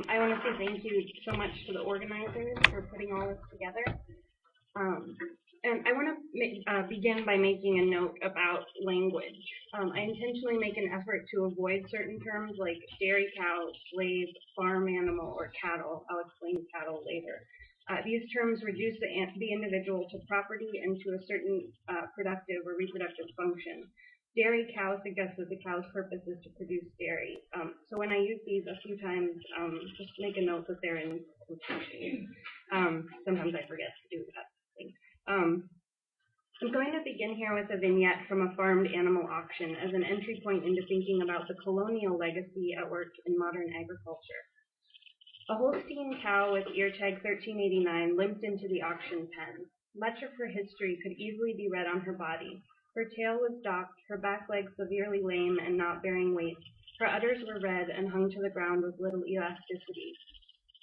I want to say thank you so much to the organizers for putting all this together. And I want to begin by making a note about language. I intentionally make an effort to avoid certain terms like dairy cow, slave, farm animal, or cattle. I'll explain cattle later. These terms reduce the individual to property and to a certain productive or reproductive function. Dairy cow suggests that the cow's purpose is to produce dairy. So when I use these a few times, just make a note that they're in quotation. Sometimes I forget to do that. I'm going to begin here with a vignette from a farmed animal auction as an entry point into thinking about the colonial legacy at work in modern agriculture. A Holstein cow with ear tag 1389 limped into the auction pen. Much of her history could easily be read on her body. Her tail was docked, her back legs severely lame and not bearing weight. Her udders were red and hung to the ground with little elasticity.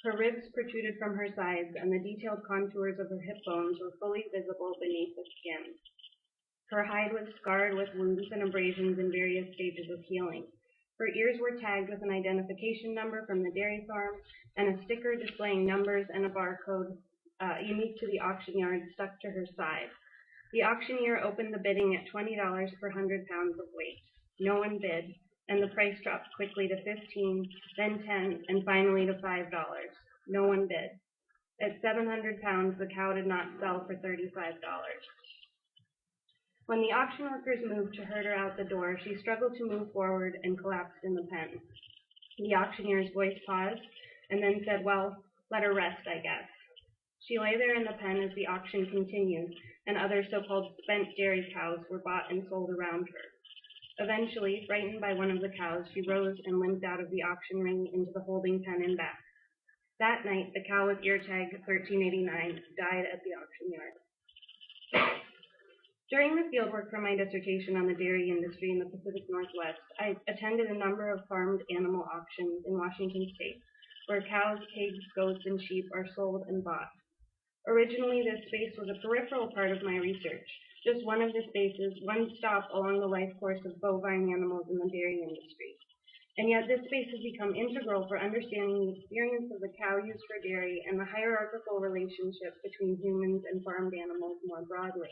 Her ribs protruded from her sides, and the detailed contours of her hip bones were fully visible beneath the skin. Her hide was scarred with wounds and abrasions in various stages of healing. Her ears were tagged with an identification number from the dairy farm, and a sticker displaying numbers and a barcode unique to the auction yard stuck to her side. The auctioneer opened the bidding at $20 per 100 pounds of weight. No one bid, and the price dropped quickly to $15, then $10, and finally to $5. No one bid. At 700 pounds, the cow did not sell for $35. When the auction workers moved to herd her out the door, she struggled to move forward and collapsed in the pen. The auctioneer's voice paused, and then said, "Well, let her rest, I guess." She lay there in the pen as the auction continued, and other so-called spent dairy cows were bought and sold around her. Eventually, frightened by one of the cows, she rose and limped out of the auction ring into the holding pen and back. That night, the cow with ear tag 1389 died at the auction yard. During the fieldwork for my dissertation on the dairy industry in the Pacific Northwest, I attended a number of farmed animal auctions in Washington state, where cows, pigs, goats, and sheep are sold and bought. Originally, this space was a peripheral part of my research, just one of the spaces, one stop along the life course of bovine animals in the dairy industry. And yet this space has become integral for understanding the experience of the cow used for dairy and the hierarchical relationship between humans and farmed animals more broadly.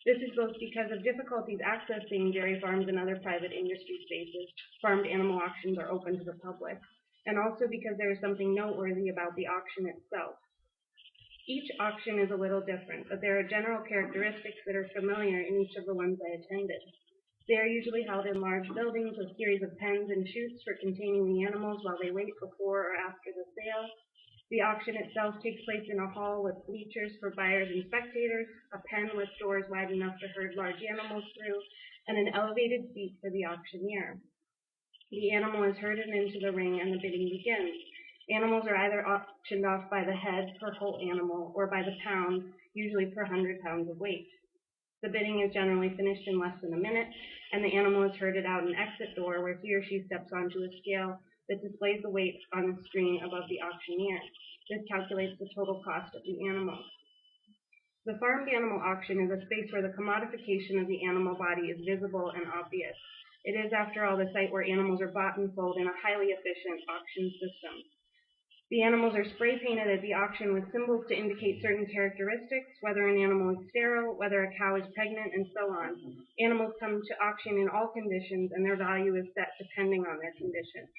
This is both because of difficulties accessing dairy farms and other private industry spaces. Farmed animal auctions are open to the public, and also because there is something noteworthy about the auction itself. Each auction is a little different, but there are general characteristics that are familiar in each of the ones I attended. They are usually held in large buildings with a series of pens and chutes for containing the animals while they wait before or after the sale. The auction itself takes place in a hall with bleachers for buyers and spectators, a pen with doors wide enough to herd large animals through, and an elevated seat for the auctioneer. The animal is herded into the ring and the bidding begins. Animals are either auctioned off by the head per whole animal or by the pound, usually per 100 pounds of weight. The bidding is generally finished in less than a minute, and the animal is herded out an exit door where he or she steps onto a scale that displays the weight on a screen above the auctioneer. This calculates the total cost of the animal. The farmed animal auction is a space where the commodification of the animal body is visible and obvious. It is, after all, the site where animals are bought and sold in a highly efficient auction system. The animals are spray painted at the auction with symbols to indicate certain characteristics, whether an animal is sterile, whether a cow is pregnant, and so on. Animals come to auction in all conditions, and their value is set depending on their condition.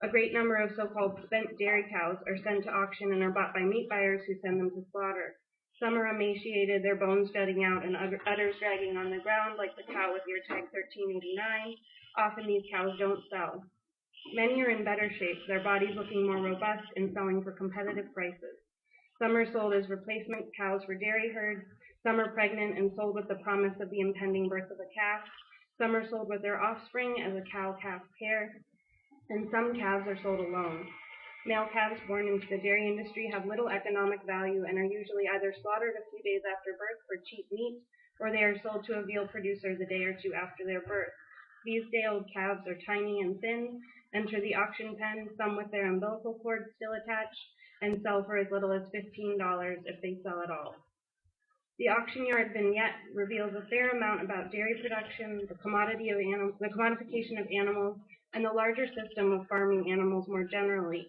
A great number of so-called spent dairy cows are sent to auction and are bought by meat buyers who send them to slaughter. Some are emaciated, their bones jutting out, and udders dragging on the ground, like the cow with ear tag 1389. Often these cows don't sell. Many are in better shape, their bodies looking more robust and selling for competitive prices. Some are sold as replacement cows for dairy herds. Some are pregnant and sold with the promise of the impending birth of a calf. Some are sold with their offspring as a cow-calf pair. And some calves are sold alone. Male calves born into the dairy industry have little economic value and are usually either slaughtered a few days after birth for cheap meat, or they are sold to a veal producer the day or two after their birth. These day-old calves are tiny and thin, enter the auction pen, some with their umbilical cords still attached, and sell for as little as $15 if they sell at all. The auction yard vignette reveals a fair amount about dairy production, the commodification of animals, and the larger system of farming animals more generally.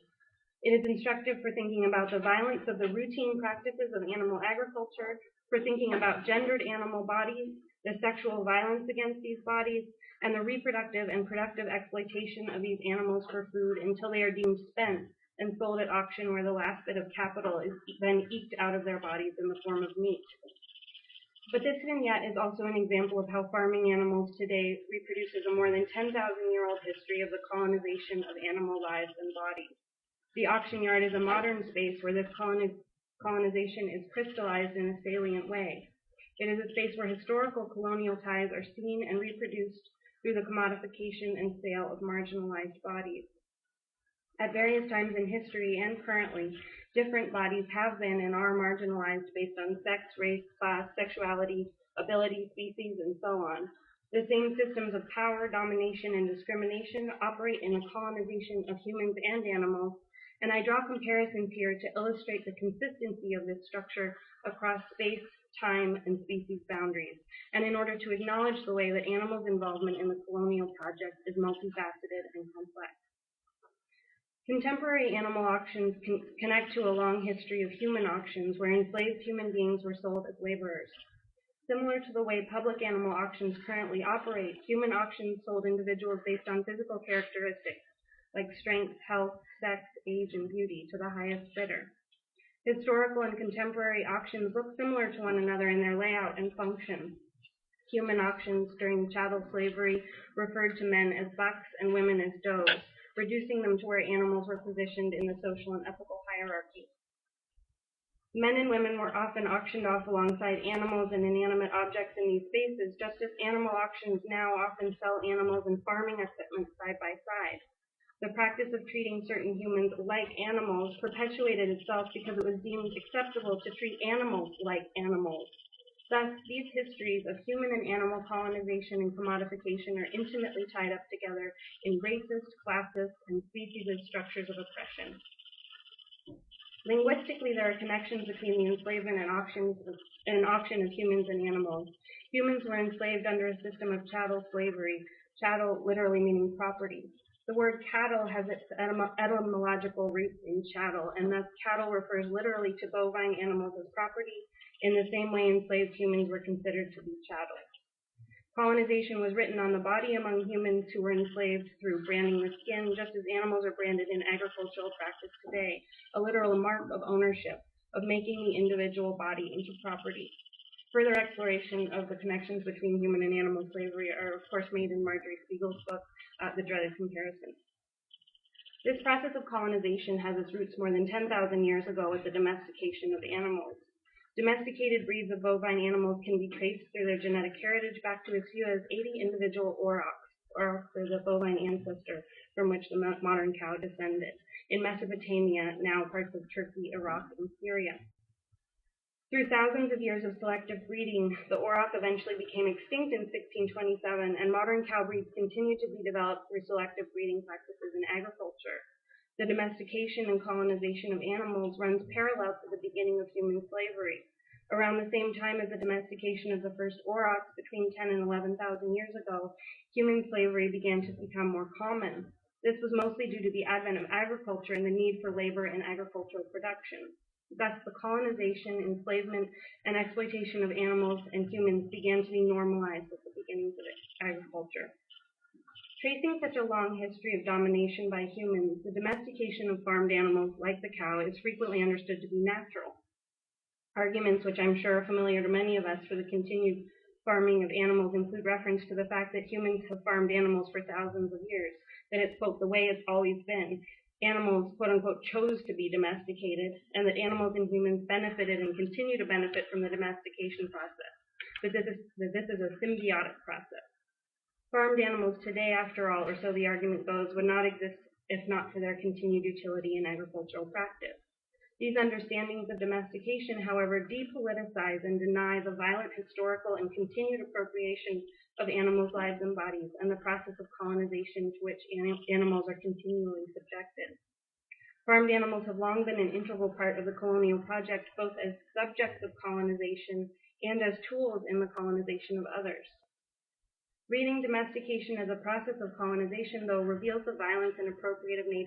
It is instructive for thinking about the violence of the routine practices of animal agriculture, for thinking about gendered animal bodies, the sexual violence against these bodies, and the reproductive and productive exploitation of these animals for food until they are deemed spent and sold at auction, where the last bit of capital is then eked out of their bodies in the form of meat. But this vignette is also an example of how farming animals today reproduces a more than 10,000-year-old history of the colonization of animal lives and bodies. The auction yard is a modern space where this colonization is crystallized in a salient way. It is a space where historical colonial ties are seen and reproduced through the commodification and sale of marginalized bodies. At various times in history and currently, different bodies have been and are marginalized based on sex, race, class, sexuality, ability, species, and so on. The same systems of power, domination, and discrimination operate in the colonization of humans and animals, and I draw comparisons here to illustrate the consistency of this structure across space, time, and species boundaries, and in order to acknowledge the way that animals' involvement in the colonial project is multifaceted and complex. Contemporary animal auctions connect to a long history of human auctions where enslaved human beings were sold as laborers. Similar to the way public animal auctions currently operate, human auctions sold individuals based on physical characteristics like strength, health, sex, age, and beauty to the highest bidder. Historical and contemporary auctions look similar to one another in their layout and function. Human auctions during chattel slavery referred to men as bucks and women as does, reducing them to where animals were positioned in the social and ethical hierarchy. Men and women were often auctioned off alongside animals and inanimate objects in these spaces, just as animal auctions now often sell animals and farming equipment side by side. The practice of treating certain humans like animals perpetuated itself because it was deemed acceptable to treat animals like animals. Thus, these histories of human and animal colonization and commodification are intimately tied up together in racist, classist, and speciesist structures of oppression. Linguistically, there are connections between the enslavement and auction of humans and animals. Humans were enslaved under a system of chattel slavery, chattel literally meaning property. The word cattle has its etymological roots in chattel, and thus cattle refers literally to bovine animals as property, in the same way enslaved humans were considered to be chattel. Colonization was written on the body among humans who were enslaved through branding the skin, just as animals are branded in agricultural practice today, a literal mark of ownership, of making the individual body into property. Further exploration of the connections between human and animal slavery are, of course, made in Marjorie Spiegel's book, The Dreaded Comparison. This process of colonization has its roots more than 10,000 years ago with the domestication of animals. Domesticated breeds of bovine animals can be traced through their genetic heritage back to as few as 80 individual aurochs. Aurochs are the bovine ancestor from which the modern cow descended, in Mesopotamia, now parts of Turkey, Iraq, and Syria. Through thousands of years of selective breeding, the auroch eventually became extinct in 1627, and modern cow breeds continue to be developed through selective breeding practices in agriculture. The domestication and colonization of animals runs parallel to the beginning of human slavery. Around the same time as the domestication of the first aurochs, between 10 and 11,000 years ago, human slavery began to become more common. This was mostly due to the advent of agriculture and the need for labor in agricultural production. Thus, the colonization, enslavement, and exploitation of animals and humans began to be normalized at the beginnings of agriculture. Tracing such a long history of domination by humans, the domestication of farmed animals like the cow is frequently understood to be natural. Arguments which I'm sure are familiar to many of us for the continued farming of animals include reference to the fact that humans have farmed animals for thousands of years, that it's, quote, the way it's always been. Animals, quote unquote, chose to be domesticated, and that animals and humans benefited and continue to benefit from the domestication process, that this is a symbiotic process. Farmed animals today, after all, or so the argument goes, would not exist if not for their continued utility in agricultural practice. These understandings of domestication, however, depoliticize and deny the violent historical and continued appropriation of animals' lives and bodies, and the process of colonization to which animals are continually subjected. Farmed animals have long been an integral part of the colonial project, both as subjects of colonization and as tools in the colonization of others. Reading domestication as a process of colonization, though, reveals the violence and appropriative nature